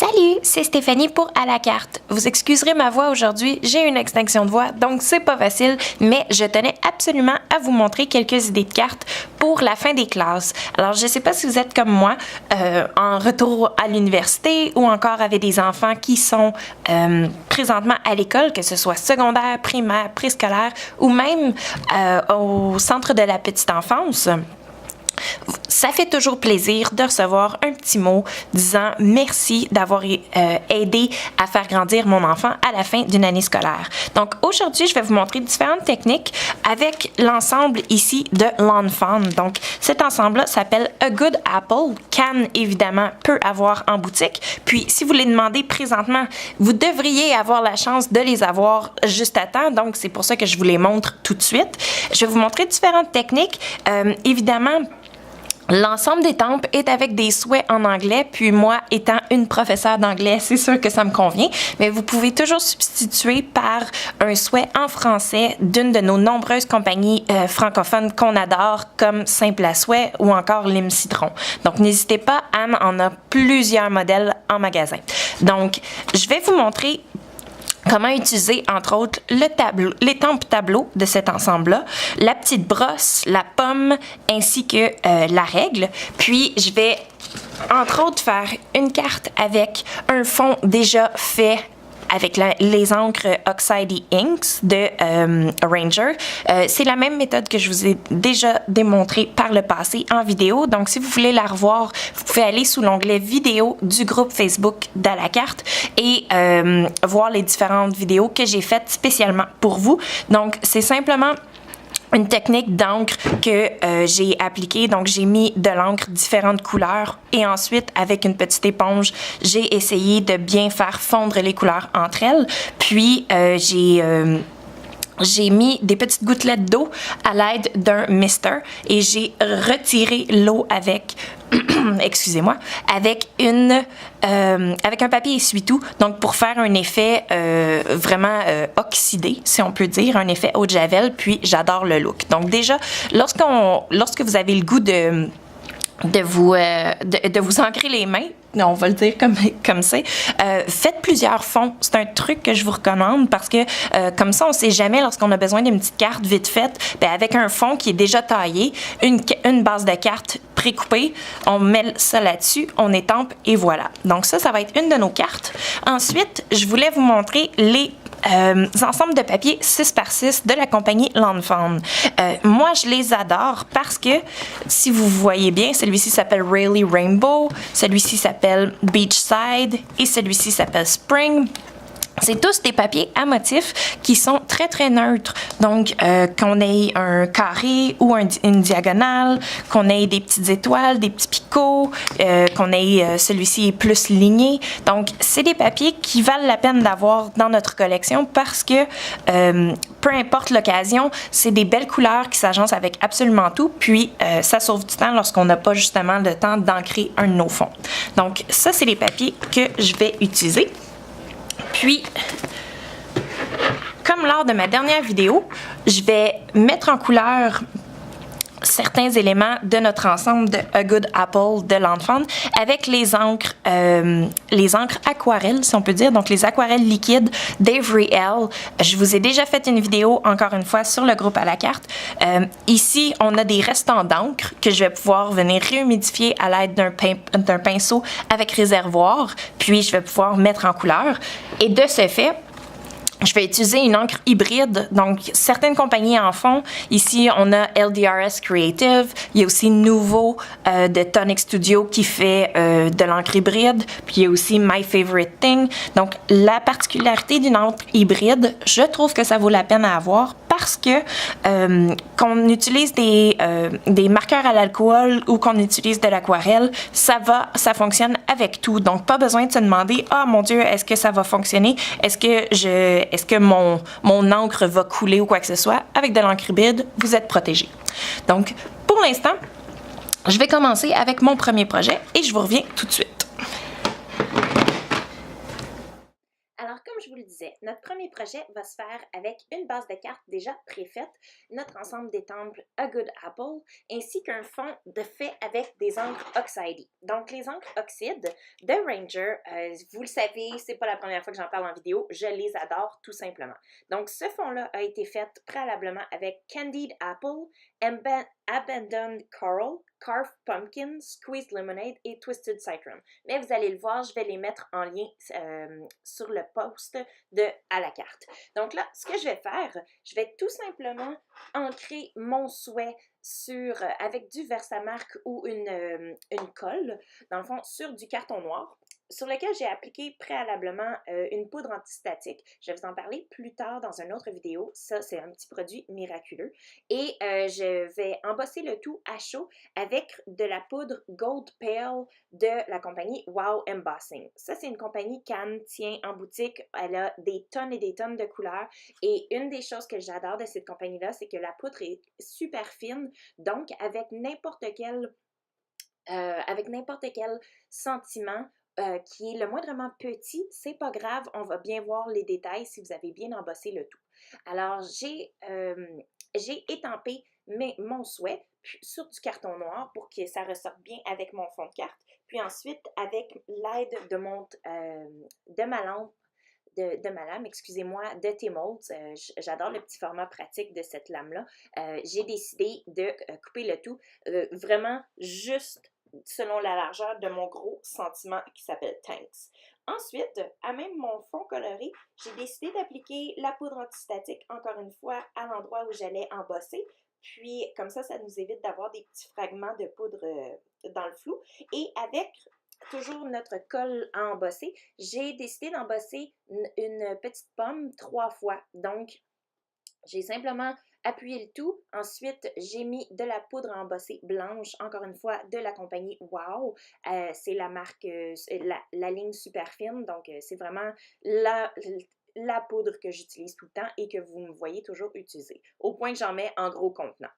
Salut, c'est Stéphanie pour À la carte. Vous excuserez ma voix aujourd'hui, j'ai une extinction de voix, donc c'est pas facile, mais je tenais absolument à vous montrer quelques idées de cartes pour la fin des classes. Alors, je sais pas si vous êtes comme moi, en retour à l'université ou encore avec des enfants qui sont présentement à l'école, que ce soit secondaire, primaire, préscolaire ou même au centre de la petite enfance. Ça fait toujours plaisir de recevoir un petit mot disant merci d'avoir aidé à faire grandir mon enfant à la fin d'une année scolaire. Donc aujourd'hui, je vais vous montrer différentes techniques avec l'ensemble ici de Lawn Fawn. Donc cet ensemble-là s'appelle A Good Apple. Can évidemment peut avoir en boutique. Puis si vous les demandez présentement, vous devriez avoir la chance de les avoir juste à temps. Donc c'est pour ça que je vous les montre tout de suite. Je vais vous montrer différentes techniques. Évidemment, l'ensemble des tempes est avec des souhaits en anglais, puis moi, étant une professeure d'anglais, c'est sûr que ça me convient, mais vous pouvez toujours substituer par un souhait en français d'une de nos nombreuses compagnies francophones qu'on adore, comme Simple à Souhait ou encore Lime Citron. Donc, n'hésitez pas, Anne en a plusieurs modèles en magasin. Donc, je vais vous montrer comment utiliser, entre autres, l'étampe tableau de cet ensemble-là, la petite brosse, la pomme, ainsi que la règle. Puis, je vais, entre autres, faire une carte avec un fond déjà fait avec les encres Oxide Inks de Ranger. C'est la même méthode que je vous ai déjà démontrée par le passé en vidéo. Donc, si vous voulez la revoir, vous pouvez aller sous l'onglet vidéo du groupe Facebook d'À la carte et voir les différentes vidéos que j'ai faites spécialement pour vous. Donc, c'est simplement une technique d'encre que j'ai appliquée. Donc, j'ai mis de l'encre différentes couleurs et ensuite, avec une petite éponge, j'ai essayé de bien faire fondre les couleurs entre elles. Puis, j'ai mis des petites gouttelettes d'eau à l'aide d'un mister et j'ai retiré l'eau avec, excusez-moi, avec un papier essuie-tout, donc pour faire un effet vraiment oxydé, si on peut dire, un effet eau de javel, puis j'adore le look. Donc déjà, lorsque vous avez le goût de vous ancrer les mains, on va le dire comme c'est. Faites plusieurs fonds. C'est un truc que je vous recommande parce que comme ça, on ne sait jamais lorsqu'on a besoin d'une petite carte vite faite, bien, avec un fond qui est déjà taillé, une base de carte précoupée, on met ça là-dessus, on étampe et voilà. Donc ça va être une de nos cartes. Ensuite, je voulais vous montrer les ensembles de papier 6x6 de la compagnie Lawn Fawn. Moi, je les adore parce que, si vous voyez bien, celui-ci s'appelle Rayleigh Rainbow, celui-ci s'appelle Beachside et celui-ci s'appelle Spring. C'est tous des papiers à motifs qui sont très, très neutres. Donc, qu'on ait un carré ou une diagonale, qu'on ait des petites étoiles, des petits picots, qu'on ait celui-ci est plus ligné. Donc, c'est des papiers qui valent la peine d'avoir dans notre collection parce que, peu importe l'occasion, c'est des belles couleurs qui s'agencent avec absolument tout. Puis, ça sauve du temps lorsqu'on n'a pas justement le temps d'ancrer un de nos fonds. Donc, ça, c'est les papiers que je vais utiliser. Puis, comme lors de ma dernière vidéo, je vais mettre en couleur certains éléments de notre ensemble de A Good Apple de Lawn Fawn avec les encres aquarelles, si on peut dire, donc les aquarelles liquides d'Avery L. Je vous ai déjà fait une vidéo, encore une fois, sur le groupe À la carte. Ici, on a des restants d'encre que je vais pouvoir venir réhumidifier à l'aide d'un pinceau avec réservoir, puis je vais pouvoir mettre en couleur. Et de ce fait, je vais utiliser une encre hybride, donc certaines compagnies en font. Ici, on a LDRS Creative. Il y a aussi Nouveau de Tonic Studio qui fait de l'encre hybride. Puis il y a aussi My Favorite Thing. Donc, la particularité d'une encre hybride, je trouve que ça vaut la peine à avoir parce que qu'on utilise des marqueurs à l'alcool ou qu'on utilise de l'aquarelle, ça fonctionne avec tout. Donc, pas besoin de se demander « Ah, mon Dieu, est-ce que ça va fonctionner? Est-ce que mon encre va couler ou quoi que ce soit? » Avec de l'encre hybride, vous êtes protégé. Donc, pour l'instant, je vais commencer avec mon premier projet et je vous reviens tout de suite. Alors, comme je vous le disais, notre premier projet va se faire avec une base de cartes déjà préfaite, notre ensemble d'étampes A Good Apple, ainsi qu'un fond de fait avec des encres oxydées. Donc les encres oxydes de Ranger, vous le savez, c'est pas la première fois que j'en parle en vidéo, je les adore tout simplement. Donc ce fond-là a été fait préalablement avec Candied Apple, Abandoned Coral, Carved Pumpkin, Squeezed Lemonade et Twisted Citron. Mais vous allez le voir, je vais les mettre en lien sur le post de à la carte. Donc là, ce que je vais faire, je vais tout simplement ancrer mon souhait avec du Versamark ou une colle, dans le fond, sur du carton noir, sur lequel j'ai appliqué préalablement une poudre antistatique. Je vais vous en parler plus tard dans une autre vidéo. Ça, c'est un petit produit miraculeux. Et je vais embosser le tout à chaud avec de la poudre Gold Pale de la compagnie Wow Embossing. Ça, c'est une compagnie qu'Anne tient en boutique. Elle a des tonnes et des tonnes de couleurs. Et une des choses que j'adore de cette compagnie-là, c'est que la poudre est super fine. Donc, avec n'importe quel sentiment, qui est le moindrement petit, c'est pas grave, on va bien voir les détails si vous avez bien embossé le tout. Alors, j'ai étampé mon souhait sur du carton noir pour que ça ressorte bien avec mon fond de carte. Puis ensuite, avec l'aide de ma lampe, de ma lame, excusez-moi, de T-Molds. J'adore le petit format pratique de cette lame-là. J'ai décidé de couper le tout vraiment juste selon la largeur de mon gros sentiment qui s'appelle Tanks. Ensuite, à même mon fond coloré, j'ai décidé d'appliquer la poudre antistatique, encore une fois, à l'endroit où j'allais embosser. Puis, comme ça nous évite d'avoir des petits fragments de poudre dans le flou. Et avec toujours notre colle à embosser, j'ai décidé d'embosser une petite pomme 3 fois. Donc, j'ai simplement appuyé le tout. Ensuite, j'ai mis de la poudre à embosser blanche, encore une fois, de la compagnie Wow. C'est la marque, la ligne super fine. Donc, c'est vraiment la poudre que j'utilise tout le temps et que vous me voyez toujours utiliser, au point que j'en mets en gros contenant.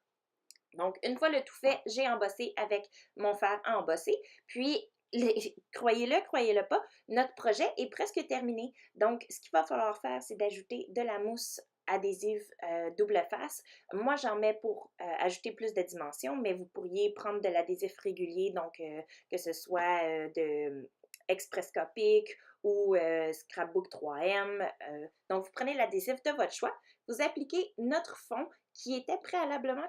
Donc, une fois le tout fait, j'ai embossé avec mon fer à embosser. Puis, croyez-le pas, notre projet est presque terminé. Donc, ce qu'il va falloir faire, c'est d'ajouter de la mousse adhésive double face. Moi, j'en mets pour ajouter plus de dimensions, mais vous pourriez prendre de l'adhésif régulier, donc que ce soit de Expresscopic ou Scrapbook 3M. Donc, vous prenez l'adhésif de votre choix, vous appliquez notre fond qui était préalablement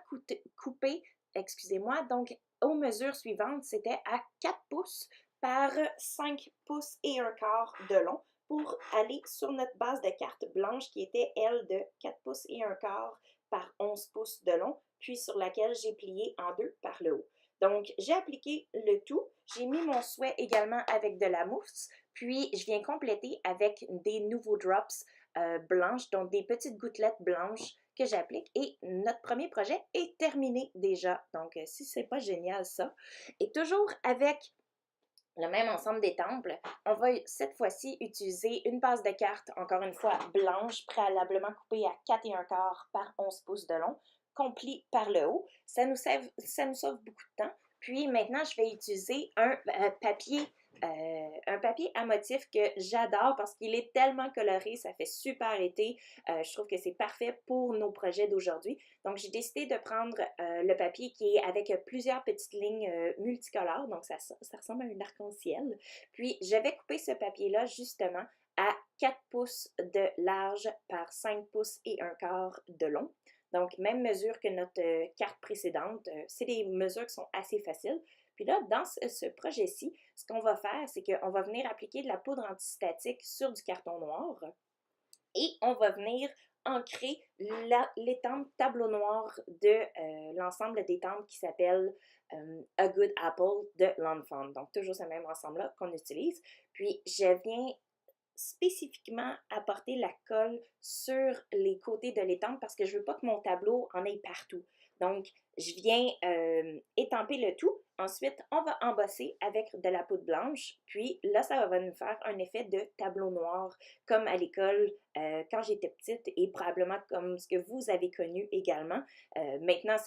coupé, excusez-moi, donc aux mesures suivantes, c'était à 4 pouces par 5 pouces et un quart de long pour aller sur notre base de carte blanche qui était, elle, de 4 pouces et un quart par 11 pouces de long, puis sur laquelle j'ai plié en deux par le haut. Donc, j'ai appliqué le tout. J'ai mis mon souhait également avec de la mousse, puis je viens compléter avec des nouveaux drops blanches, donc des petites gouttelettes blanches que j'applique et notre premier projet est terminé déjà. Donc, si c'est pas génial ça. Et toujours avec le même ensemble d'étampes, on va cette fois-ci utiliser une base de cartes, encore une fois blanche, préalablement coupée à 4 et un quart par 11 pouces de long, compli par le haut. Ça nous sauve beaucoup de temps. Puis maintenant, je vais utiliser un papier à motif que j'adore parce qu'il est tellement coloré, ça fait super été. Je trouve que c'est parfait pour nos projets d'aujourd'hui. Donc, j'ai décidé de prendre le papier qui est avec plusieurs petites lignes multicolores. Donc, ça ressemble à un arc-en-ciel. Puis, je vais couper ce papier-là justement à 4 pouces de large par 5 pouces et un quart de long. Donc, même mesure que notre carte précédente. C'est des mesures qui sont assez faciles. Puis là, dans ce projet-ci, ce qu'on va faire, c'est qu'on va venir appliquer de la poudre antistatique sur du carton noir et on va venir ancrer l'étampe tableau noir de l'ensemble d'étampes qui s'appelle A Good Apple de l'Enfant. Donc, toujours ce même ensemble-là qu'on utilise. Puis, je viens spécifiquement apporter la colle sur les côtés de l'étampe parce que je veux pas que mon tableau en ait partout. Donc, je viens étamper le tout. Ensuite, on va embosser avec de la poudre blanche. Puis là, ça va nous faire un effet de tableau noir, comme à l'école quand j'étais petite et probablement comme ce que vous avez connu également. Maintenant,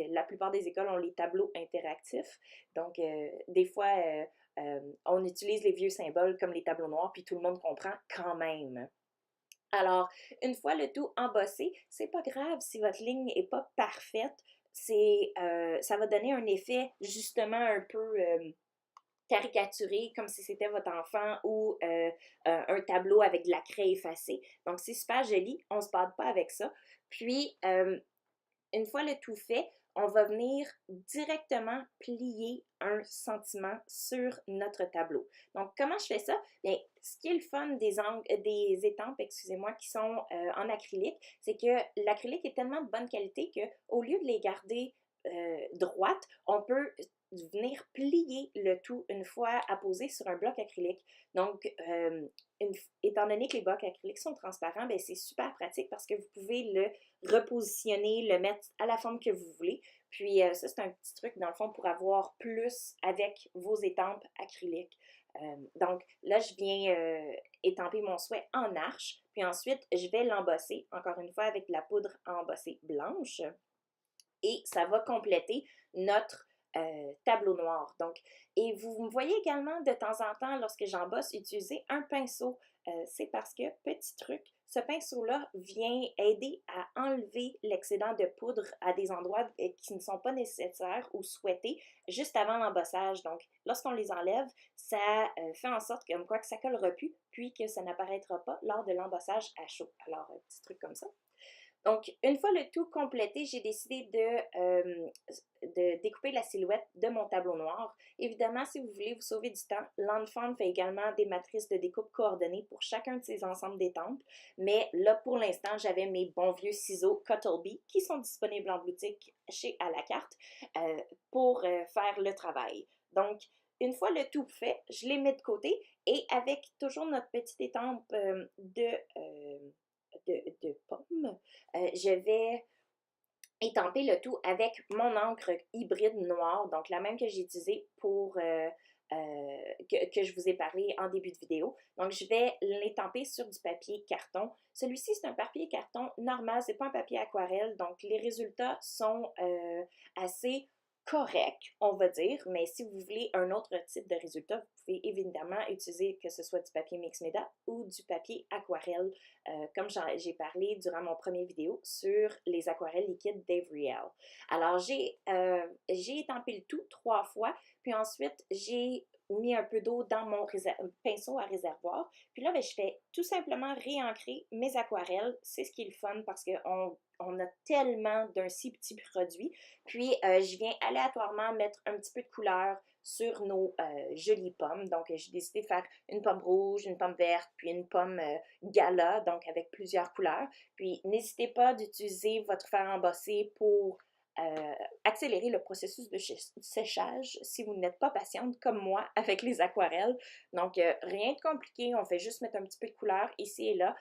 la plupart des écoles ont les tableaux interactifs. Donc, des fois, on utilise les vieux symboles comme les tableaux noirs, puis tout le monde comprend quand même. Alors, une fois le tout embossé, c'est pas grave si votre ligne n'est pas parfaite. Ça va donner un effet justement un peu caricaturé, comme si c'était votre enfant ou un tableau avec de la craie effacée. Donc, c'est super joli. On se bade pas avec ça. Puis, une fois le tout fait, on va venir directement plier un sentiment sur notre tableau. Donc, comment je fais ça? Bien, ce qui est le fun des étampes, excusez-moi, qui sont en acrylique, c'est que l'acrylique est tellement de bonne qualité qu'au lieu de les garder droites, on peut venir plier le tout une fois apposé sur un bloc acrylique. Donc, étant donné que les blocs acryliques sont transparents, ben c'est super pratique parce que vous pouvez le repositionner, le mettre à la forme que vous voulez. Puis ça, c'est un petit truc, dans le fond, pour avoir plus avec vos étampes acryliques. Donc là, je viens étamper mon souhait en arche, puis ensuite, je vais l'embosser, encore une fois, avec de la poudre embossée blanche. Et ça va compléter notre tableau noir. Donc, et vous me voyez également de temps en temps, lorsque j'embosse, utiliser un pinceau. C'est parce que, petit truc, ce pinceau-là vient aider à enlever l'excédent de poudre à des endroits qui ne sont pas nécessaires ou souhaités juste avant l'embossage. Donc, lorsqu'on les enlève, ça fait en sorte que, comme quoi, que ça ne collera plus, puis que ça n'apparaîtra pas lors de l'embossage à chaud. Alors, un petit truc comme ça. Donc, une fois le tout complété, j'ai décidé de découper la silhouette de mon tableau noir. Évidemment, si vous voulez vous sauver du temps, Landfarm fait également des matrices de découpe coordonnées pour chacun de ces ensembles d'étampes. Mais là, pour l'instant, j'avais mes bons vieux ciseaux Cuttlebee qui sont disponibles en boutique chez À la carte pour faire le travail. Donc, une fois le tout fait, je les mets de côté et avec toujours notre petite étampe de pommes, je vais étamper le tout avec mon encre hybride noire, donc la même que j'ai utilisée pour que je vous ai parlé en début de vidéo. Donc, je vais l'étamper sur du papier carton. Celui-ci, c'est un papier carton normal, c'est pas un papier aquarelle, donc les résultats sont assez corrects, on va dire, mais si vous voulez un autre type de résultat, vous pouvez évidemment utiliser que ce soit du papier mix média ou du papier aquarelle, comme j'ai parlé durant mon premier vidéo sur les aquarelles liquides d'Avriel. Alors, j'ai étampé le tout 3 fois, puis ensuite, j'ai mis un peu d'eau dans mon pinceau à réservoir. Puis là, ben, je fais tout simplement réancrer mes aquarelles. C'est ce qui est le fun parce qu'on a tellement d'un si petit produit. Puis, je viens aléatoirement mettre un petit peu de couleur sur nos jolies pommes. Donc, j'ai décidé de faire une pomme rouge, une pomme verte, puis une pomme gala, donc avec plusieurs couleurs. Puis, n'hésitez pas d'utiliser votre fer embossé pour accélérer le processus de séchage si vous n'êtes pas patiente comme moi avec les aquarelles. Donc, rien de compliqué, on fait juste mettre un petit peu de couleur ici et là.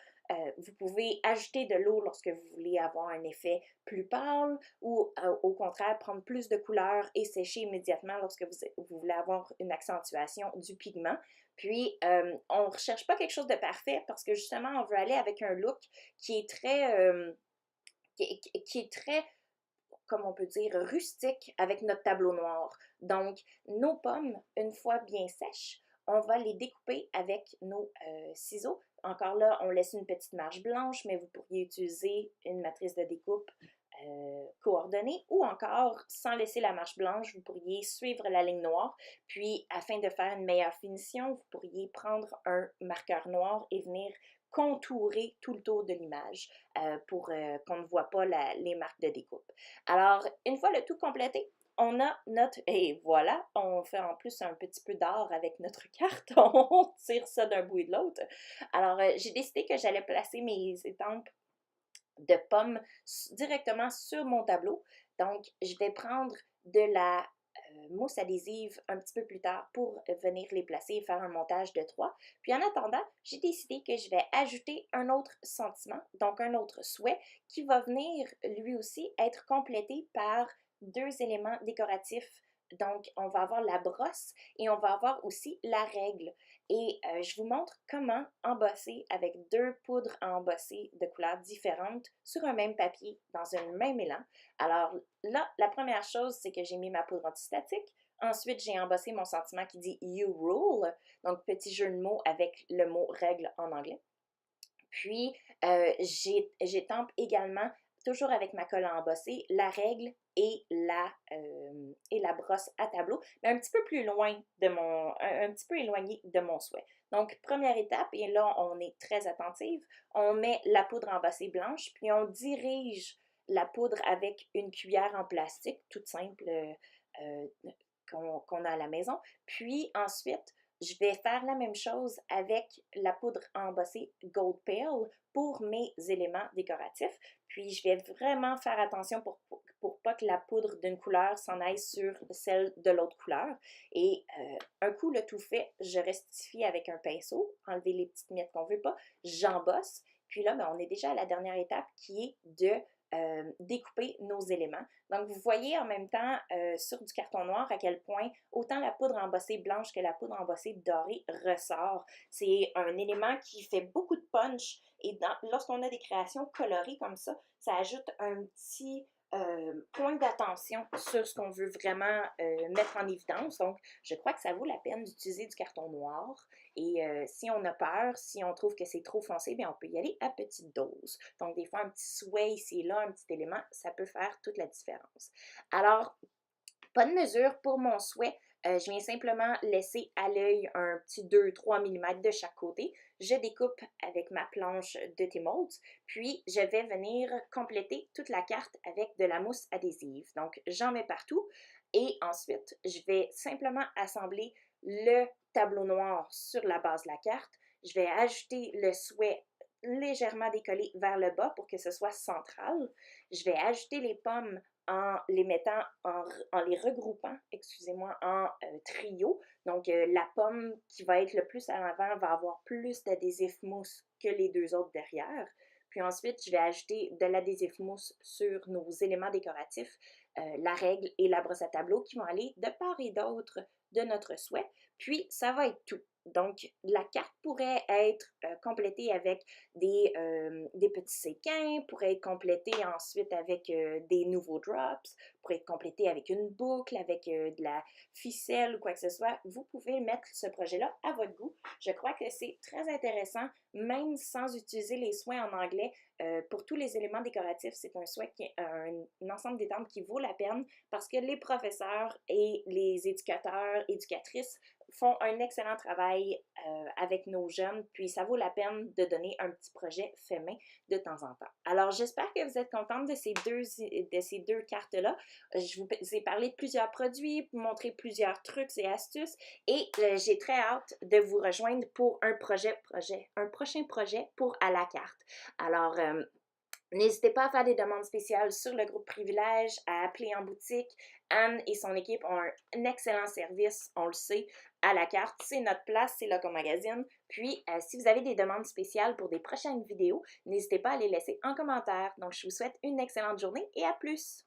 Vous pouvez ajouter de l'eau lorsque vous voulez avoir un effet plus pâle ou au contraire prendre plus de couleur et sécher immédiatement lorsque vous voulez avoir une accentuation du pigment. Puis, on ne recherche pas quelque chose de parfait parce que justement, on veut aller avec un look qui est très, qui est très comme on peut dire, rustique avec notre tableau noir. Donc, nos pommes, une fois bien sèches, on va les découper avec nos ciseaux. Encore là, on laisse une petite marge blanche, mais vous pourriez utiliser une matrice de découpe coordonnée ou encore, sans laisser la marge blanche, vous pourriez suivre la ligne noire. Puis, afin de faire une meilleure finition, vous pourriez prendre un marqueur noir et venir contourer tout le tour de l'image pour qu'on ne voit pas les marques de découpe. Alors, une fois le tout complété, on a notre... Et voilà, on fait en plus un petit peu d'art avec notre carte. On tire ça d'un bout et de l'autre. Alors, j'ai décidé que j'allais placer mes étampes de pommes directement sur mon tableau. Donc, je vais prendre de la mousse adhésive un petit peu plus tard pour venir les placer et faire un montage de 3. Puis en attendant, j'ai décidé que je vais ajouter un autre sentiment, donc un autre souhait, qui va venir lui aussi être complété par 2 éléments décoratifs. Donc, on va avoir la brosse et on va avoir aussi la règle. Et je vous montre comment embosser avec 2 poudres à embosser de couleurs différentes sur un même papier dans un même élan. Alors là, la première chose, c'est que j'ai mis ma poudre antistatique. Ensuite, j'ai embossé mon sentiment qui dit You Rule, donc petit jeu de mots avec le mot règle en anglais. Puis, j'étampe également, toujours avec ma colle à embosser, la règle et la brosse à tableau, mais un petit peu plus loin de un petit peu éloigné de mon souhait. Donc, première étape, et là, on est très attentive, on met la poudre embossée blanche, puis on dirige la poudre avec une cuillère en plastique, toute simple, qu'on a à la maison. Puis ensuite, je vais faire la même chose avec la poudre embossée Gold Pale pour mes éléments décoratifs. Puis je vais vraiment faire attention pour pas que la poudre d'une couleur s'en aille sur celle de l'autre couleur. Et un coup le tout fait, je restifie avec un pinceau, enlever les petites miettes qu'on veut pas, j'embosse. Puis là, ben, on est déjà à la dernière étape qui est de découper nos éléments. Donc, vous voyez en même temps sur du carton noir à quel point autant la poudre embossée blanche que la poudre embossée dorée ressort. C'est un élément qui fait beaucoup de punch et lorsqu'on a des créations colorées comme ça ajoute un petit point d'attention sur ce qu'on veut vraiment mettre en évidence. Donc, je crois que ça vaut la peine d'utiliser du carton noir. Et si on a peur, si on trouve que c'est trop foncé, bien, on peut y aller à petite dose. Donc, des fois, un petit sway ici et là, un petit élément, ça peut faire toute la différence. Alors, pas de mesure pour mon souhait. Je viens simplement laisser à l'œil un petit 2-3 mm de chaque côté. Je découpe avec ma planche de T-Molds, puis je vais venir compléter toute la carte avec de la mousse adhésive. Donc, j'en mets partout et ensuite, je vais simplement assembler le tableau noir sur la base de la carte. Je vais ajouter le souhait légèrement décollé vers le bas pour que ce soit central. Je vais ajouter les pommes en les mettant, en les regroupant, excusez-moi, en trio. Donc, la pomme qui va être le plus à l'avant va avoir plus d'adhésif mousse que les deux autres derrière. Puis ensuite, je vais ajouter de l'adhésif mousse sur nos éléments décoratifs, la règle et la brosse à tableau qui vont aller de part et d'autre de notre souhait. Puis, ça va être tout. Donc, la carte pourrait être complétée avec des petits séquins, pourrait être complétée ensuite avec des nouveaux drops, pourrait être complétée avec une boucle, avec de la ficelle ou quoi que ce soit. Vous pouvez mettre ce projet-là à votre goût. Je crois que c'est très intéressant, même sans utiliser les soins en anglais. Pour tous les éléments décoratifs, c'est un souhait qui est un ensemble d'étampes qui vaut la peine parce que les professeurs et les éducateurs, éducatrices font un excellent travail avec nos jeunes, puis ça vaut la peine de donner un petit projet fait main de temps en temps. Alors, j'espère que vous êtes contente de ces deux cartes-là. Je vous ai parlé de plusieurs produits, vous montrer plusieurs trucs et astuces, et j'ai très hâte de vous rejoindre pour un prochain projet pour à la carte. Alors, n'hésitez pas à faire des demandes spéciales sur le groupe Privilège, à appeler en boutique. Anne et son équipe ont un excellent service, on le sait, à la carte. C'est notre place, c'est Loco Magazine. Puis, si vous avez des demandes spéciales pour des prochaines vidéos, n'hésitez pas à les laisser en commentaire. Donc, je vous souhaite une excellente journée et à plus!